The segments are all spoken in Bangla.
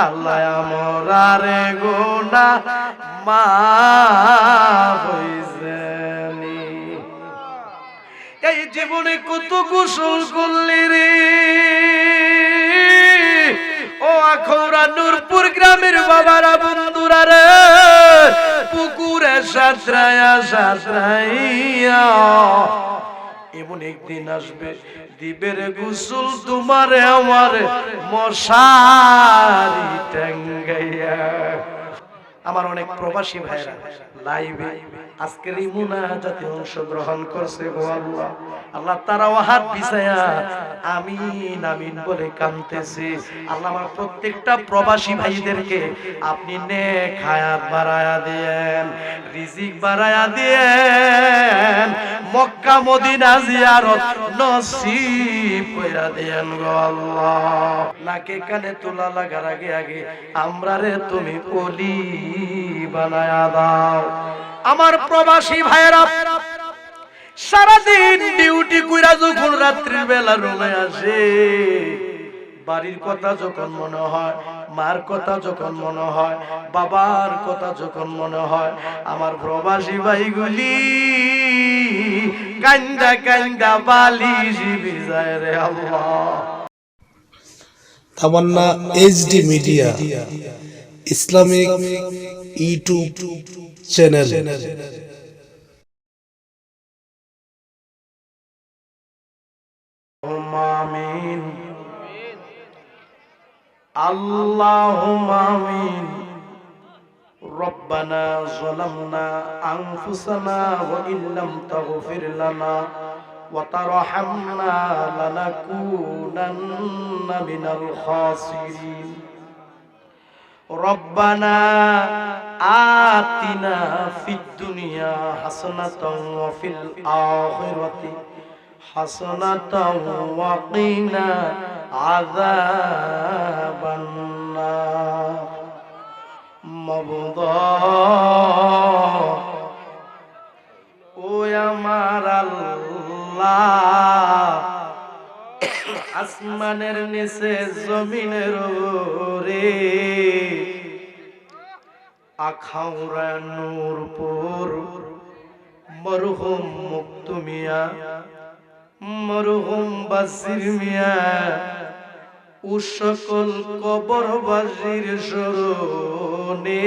আল্লাহ আমরারে গুনাহ মাফ হইছেনি। এই জীবনে কত গোসল করলি রে ও আখৌরা নূরপুর গ্রামের বাবারা বন্ধুরা রে, পুকুরে সাঁতরায়া সাঁতরাইয়া এমন একদিন আসবে দিবের গোসল তোমারে আমারে মশারি টাঙ্গাইয়া। আমার অনেক প্রবাসী ভাইরা লাইভে আজকের এই মুনাজাতে অংশগ্রহণ করছে গো আল্লাহ। আল্লাহ তারাও হাত বিছায়া আমিন আমিন বলে কাঁদতেছে। আল্লাহ আমার প্রত্যেকটা প্রবাসী ভাইদেরকে আপনি নেক হায়াত বাড়ায়া দেন, রিজিক বাড়ায়া দেন, মক্কা মদিনা জিয়ারত নসিব কইরা দেন গো আল্লাহ। নাকে কানে তোলা লাগার আগে আগে আমরারে তুমি ওলি বানায়া দাও। আমার প্রবাসী ভাইরা সারাদিন ডিউটি কইরা যখন রাত্রির বেলা রুমে আসে, বাড়ির কথা যখন মনে হয়, মার কথা যখন মনে হয়, বাবার কথা যখন মনে হয়, আমার প্রবাসী ভাইগুলি কান্দা কান্দা বালিশ ভিজায় রে Allah. Tamanna HD media Islamic YouTube channel. আমিন আল্লাহুম্মা আমিন। রব্বানা যালামনা আনফুসানা ওয়া ইল্লাম তাগফির লানা ওয়া তারহামনা লানাকুনান্না মিনাল খাসিরিন। রব্বানা আতিনা ফিদ দুনিয়া হাসানাতাও ওয়া ফিল আখিরাতি হাসানাতাও ওয়া কিনা আযাবান নার। মাবুদা ও আমার আল্লাহ, আসমানের নিচে জমিনের উপরে আখাউড়া নূরপুর মরহুম মুক্তু মিয়া, মরহুম বাসির মিয়া ও সকল কবরবাসীর স্মরণে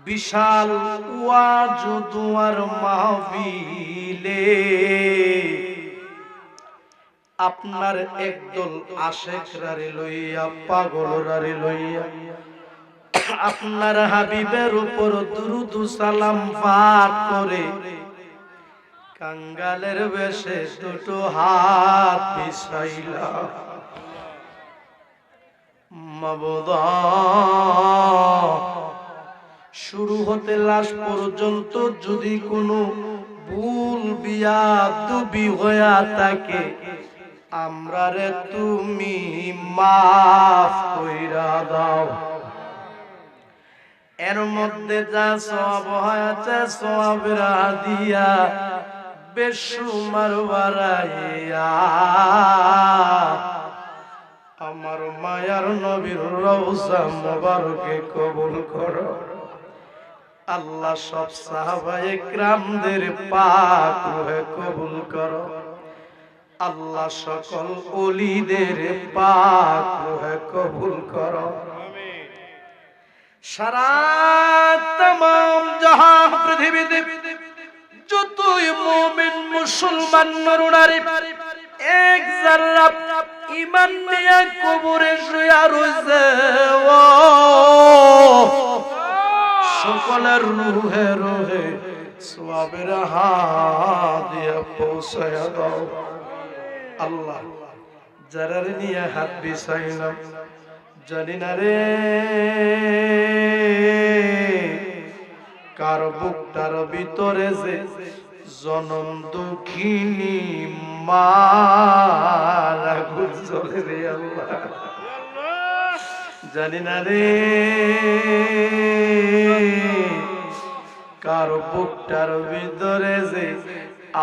বিশাল ওয়াজ দুয়ার মাহফিলে আপনার একদল আশেকরারে লইয়া, পাগলরারে লইয়া আপনার হাবিবের উপর দুরূদ সালাম পাঠ করে কাঙ্গালের বেশে দুটো হাত বিছাইলা। মাবুদা শুরু হতে লাশ পর্যন্ত যদি কোনো ভুল বিয়াদবি হইয়া থাকে, আমরারে তুমি মাফ কইরা দাও। এর মধ্যে যা সওয়াব হয়েছে সওয়াবের হাদিয়া বেশুমার বাড়াইয়া আমার মায়ার নবীর রওজা মোবারকে কবুল করো। আল্লাহ সব সাহাবায়ে কেরামদের পাক রূহে কবুল করো। আল্লাহ সকল ওলিদের পাক রূহে কবুল করো। সারা तमाम জাহান পৃথিবীতে যতই মুমিন মুসলমান নরনারী এক যারা ঈমান নিয়ে কবরে শুয়ে রয়েছে, সকলের রূহে রূহে সওয়াবের হাদিয়া পৌঁছায়া দাও। আল্লাহ যারা নিয়ে হাত বিছাইলাম জানি না রে কার বুকটার ভিতরে যে জনম দুঃখিনী মারা গুজরে রে আল্লাহ, জানি না রে কার বুকটার ভিতরে যে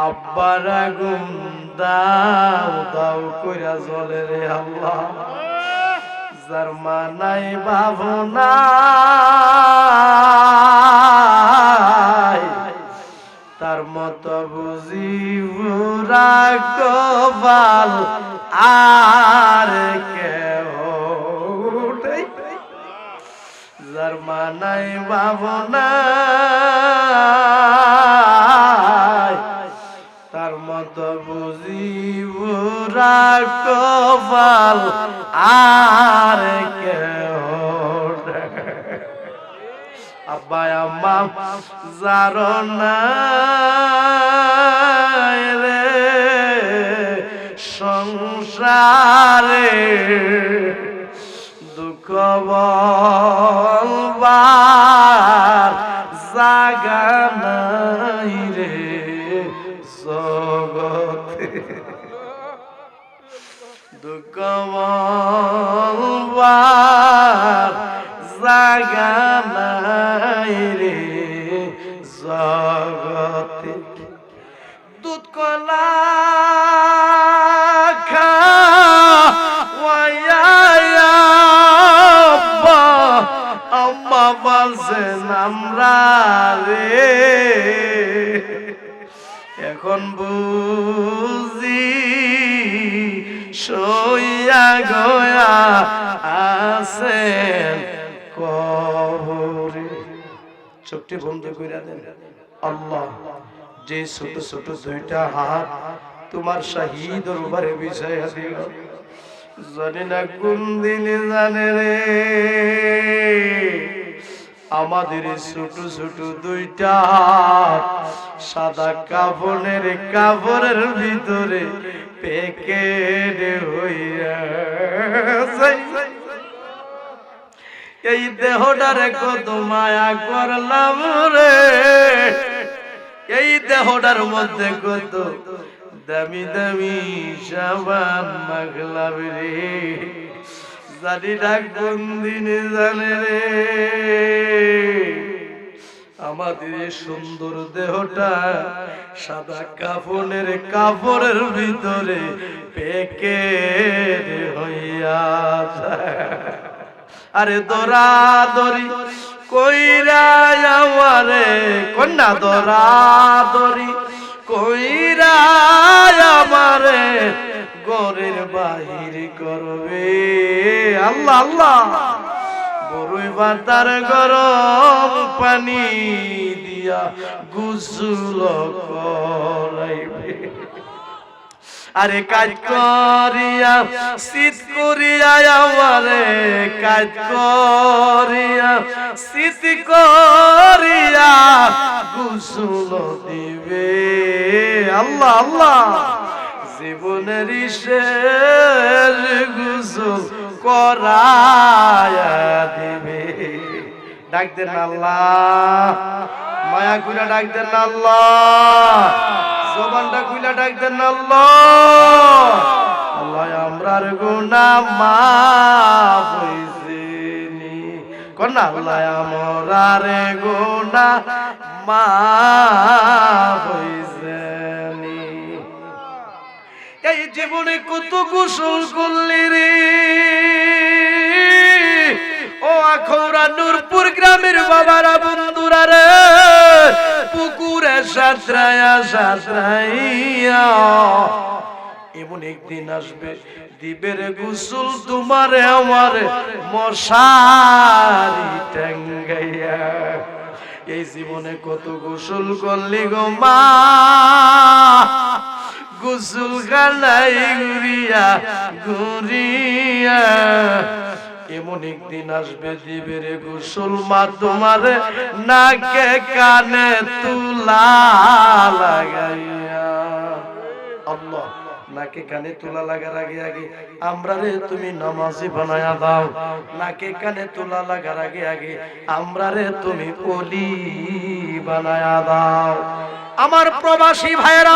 আব্বার আগুন দাও দাও কইরা জ্বলে রে আল্লাহ। যার মানাই ভাবনা তার মতো বুঝি বুড়া কপাল আর কেহ নেই। যার মানাই ভাবনা তার মতো বুঝি বুড়া কপাল আর কেহ নেই। আব্বা আম্মা যারো নাই রে সংসারে দুঃখ বলবার জাগা নাই রে জগতে। দুঃখ বলবার জাগা নাই রে জগতে। দুধ কলা খাওয়াইয়া আম্মা বলছেন আমরা রে এখন বুঝি সইয়া গয়া আছেন কবরে। চোখটি বন্ধ কইরা দেন। আল্লাহ যে ছোট ছোট দুইটা হাত তোমার শাহীদ দরবারে বিছাইয়া দিল, জানি না কোন দিনে জানে রে আমাদের ছোট ছোট দুইটা হাত সাদা কাপড়ের ভিতরে প্যাকেট হইয়া যায়। এই দেহটারে কত মায়া করলাম রে, এই দেহটার মধ্যে কত দামি দামি সাবান মাখলাম রে, জানি না কোন দিনে জানে রে আমাদের সুন্দর দেহটা সাদা কাপড়ের ভিতরে প্যাকেট হইয়া যায়। আরে দরাদরি কইরা আমারে কন্যা দরাদরি কইরা আমারে ঘরের বাহির করবে। আল্লাহ আল্লাহ বড়ই পাতার গরম পানি দিয়া গোসল করাইবে। আরে কাজ করিয়া শীত করিয়া আমারে কাজ করিয়া শীত করিয়া গোসল দিবে। আল্লাহ আল্লাহ জীবনের শেষ গোসল করায়া দিবে। ডাক দেন আল্লাহ, মায়া কইরা ডাক দেন আল্লাহ, জবানটা কইলা ডাক দেন আল্লাহ। আল্লাহ আমরার গুনাহ মাফ হইছেনি কন্যা, আল্লাহ আমরার গুনাহ মাফ হইছেনি। এই জীবনে কত গোসল করলি রে ও আখৌরা নূরপুর গ্রামের বাবারা বন্ধুরা রে, পুকুরে সাঁতরাইয়া সাঁতরাইয়া এমন একদিন আসবে দিবের গোসল তোমারে আমারে মশারি টাঙ্গাইয়া। এই জীবনে কত গোসল করলি গো মা, গোসল খালাই ঘুরিয়া ঘুরিয়া এমন একদিন আসবে দিবের গোসল মা তোমারে নাকে কানে তুলা লাগাইয়া। আল্লাহ নাকে কানে তুলা লাগার আগে আগে আমরা রে তুমি নামাজি বানায়া দাও, নাকে কানে তুলা লাগার আগে আগে আমরা রে তুমি ওলি বানায়া দাও। আমার প্রবাসী ভাইরা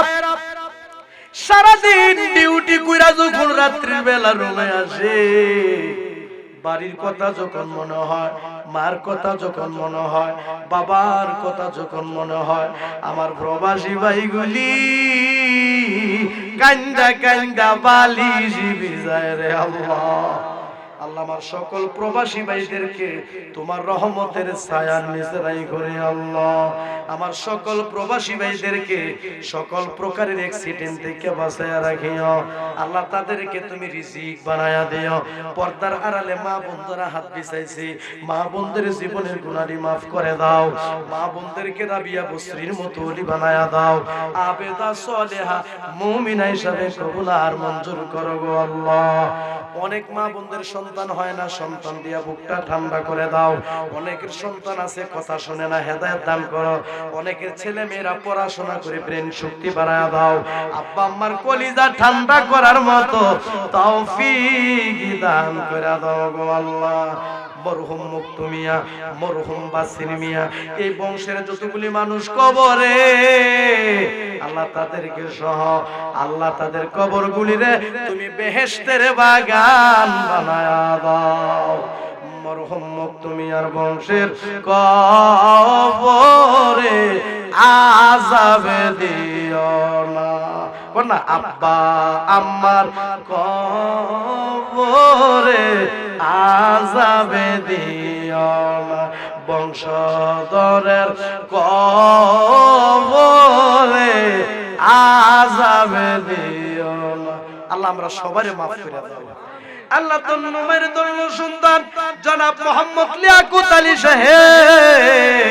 সারাদিন ডিউটি কইরা যখন রাত্রির বেলা রুমে আসে, বাড়ির কথা যখন মনে হয়, মার কথা যখন মনে হয়, বাবার কথা যখন মনে হয়, আমার প্রবাসী ভাইগুলি কান্দা কান্দা বালিশ ভিজায় রে। আল্লাহ আল্লাহ আমার সকল প্রবাসী ভাইদেরকে তোমার রহমতের ছায়ার নিচে রাখো রে আল্লাহ। আমার সকল প্রবাসী ভাইদেরকে সকল প্রকারের অ্যাক্সিডেন্ট থেকে বাঁচায়া রাখিও আল্লাহ। তাদেরকে তুমি রিজিক বানায়া দিও। পর্দার আড়ালে মা বোনরা হাত বিছাইছে, মা বোনদের জীবনের গুনাহ মাফ করে দাও। মা বোনদেরকে রাবিয়া বসরির মতো ওলি বানায়া দাও। আবেদা সালেহা মুমিনা হিসাবে কবুল আর মঞ্জুর করো গো আল্লাহ। অনেক মা বোনদের সন্তান হয় না, সন্তান দিয়া বুকটা ঠান্ডা করে দাও। অনেকের সন্তান আছে কথা শুনে না, হেদায়েত দান করো। অনেকের ছেলে মেয়েরা পড়াশোনা করে ব্রেন শক্তি বাড়ায়া দাও। আব্বা আম্মার কলিজা ঠান্ডা করার মতো তৌফিক দান করে দাও গো আল্লাহ। মরহুম মুক্তু মিয়া, মরহুম বাসির মিয়া, এই বংশের যতগুলি মানুষ কবরে আল্লাহ তাদেরকে সহ আল্লাহ তাদের কবরগুলিরে তুমি বেহেশতের বাগান বানায়া দাও। মরহুম মুক্তু মিয়ার বংশের কবরে আযাবে দিও না। বলনা আব্বা আম্মার কবরে আযাবে দিও না। বংশধরের কবরে আযাবে দিও না। আল্লাহ আমরা সবারে মাফ করে দাও। আল্লাহ তন্নমের তন্ন সন্তান জনাব মোহাম্মদ লিয়াকত আলী সাহেব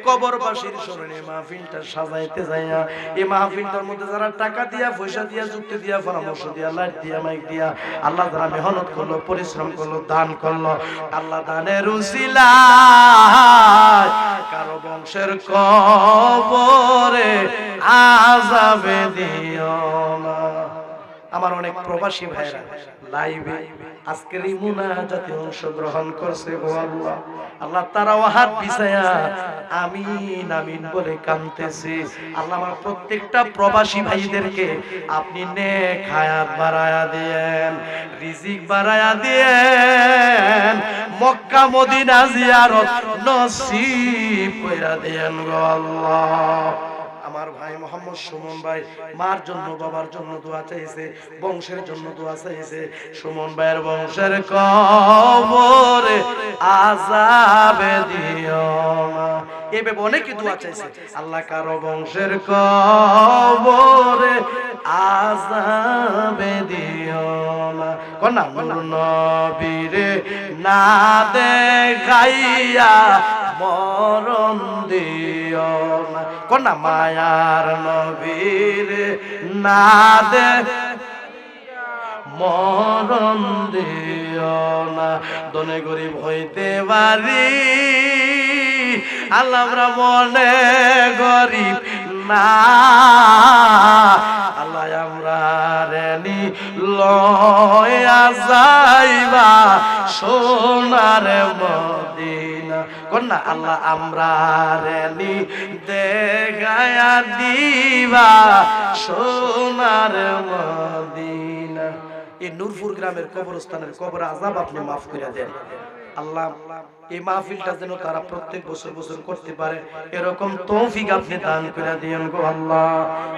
কবরবাসীর স্মরণে মাহফিলটা সাজাইতে যাইয়া এই মাহফিলটার মধ্যে যারা টাকা দিয়া পয়সা দিয়া যুক্তি দিয়া পরামর্শ দিয়া লাইট দিয়া মাইক দিয়া আল্লাহ যারা মেহনত করলো, পরিশ্রম করলো, দান করলো, আল্লাহ দানের উসিলায় কারো বংশের কবরে আযাবে দিও না। আমার অনেক প্রবাসী ভাইরা লাইভে আজকের এই মুনাজাতে অংশগ্রহণ করছে গো আল্লাহ। আল্লাহ তারাও হাত বিছায়া আমিন আমিন বলে কাঁদতেছে। আল্লাহ আমার প্রত্যেকটা প্রবাসী ভাইদেরকে আপনি নেক হায়াত বাড়ায়া দেন, রিজিক বাড়ায়া দেন, মক্কা মদিনা জিয়ারত নসিব কইরা দেন গো আল্লাহ। আমার ভাই মোহাম্মদ সুমন ভাই মার জন্য বাবার জন্য দোয়া চাইছে, বংশের জন্য দোয়া চাইছে। সুমন ভাইয়ের বংশের কবরে আযাবে দিও না। এভাবে অনেকে দোয়া চাইছে। আল্লাহ কারো বংশের কবরে আযাবে দিও না। কোন নূর নবীরে না দেখাইয়া মরণ দিও না। কোন মায়ার নবীরে না দে মরণ দিও না। দনে গরিব হইতে পারি আল্লাহ আমরা মনে গরিব না। আল্লাহ আমরা রেনি লয়া যাইবা সোনার মদিনা। কন্যা আল্লাহ আমরা রেনি দেখায়া দিবা সোনার মদিনা। এই নূরপুর গ্রামের কবরস্থানের কবর আযাব আপনি মাফ করে দেন আল্লাহ। এই মাহফিলটা যেন তারা প্রত্যেক বছর বছর করতে পারে এরকম তৌফিক আপনি দান করে দিয়েন গো আল্লাহ।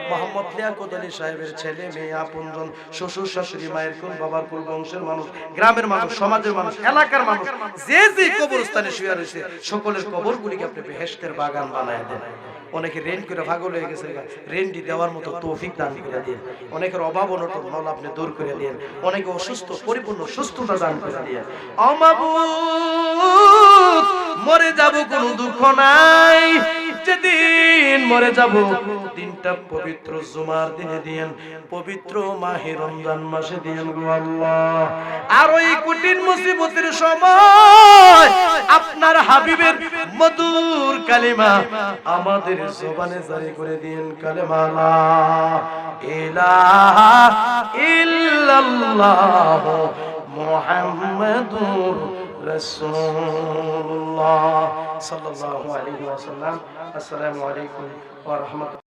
মোহাম্মদ লিয়াকত আলী সাহেবের ছেলে মেয়ে, আপনজন, শ্বশুর শাশুড়ি, মায়ের কুল, বাবার কুল, বংশের মানুষ, গ্রামের মানুষ, সমাজের মানুষ, এলাকার মানুষ যে যে কবরস্থানে শুয়ে রয়েছে সকলের কবরগুলিকে আপনি বেহেশতের বাগান বানায় দেন। অনেকে রেন্ট করে পাগল হয়ে গেছে, রেন্টই দেওয়ার মতো তৌফিক দান করে দিন। অনেকের অভাব অনটন নল আপনি দূর করে দিন। অনেকে অসুস্থ পরিপূর্ণ সুস্থতা দান করে দিন। অমাবুত মরে যাব কোনো দুঃখ নাই, যেদিন মরে যাব দিনটা পবিত্র জুমার দিনে দিয়েন, পবিত্র মাহে রমজান মাসে দিয়েন গো আল্লাহ। আর ওই কঠিন মুসিবতের সময় আপনার হাবিবের মধুর কালিমা আমাদের জবানে জারি করে দিয়েন, কালেমা লা ইলাহা ইল্লাল্লাহ মুহাম্মাদুর রাসূলুল্লাহ সাল্লাল্লাহু আলাইহি ওয়াসাল্লাম। আসসালামু আলাইকুম ওয়া রাহমাতুল্লাহ।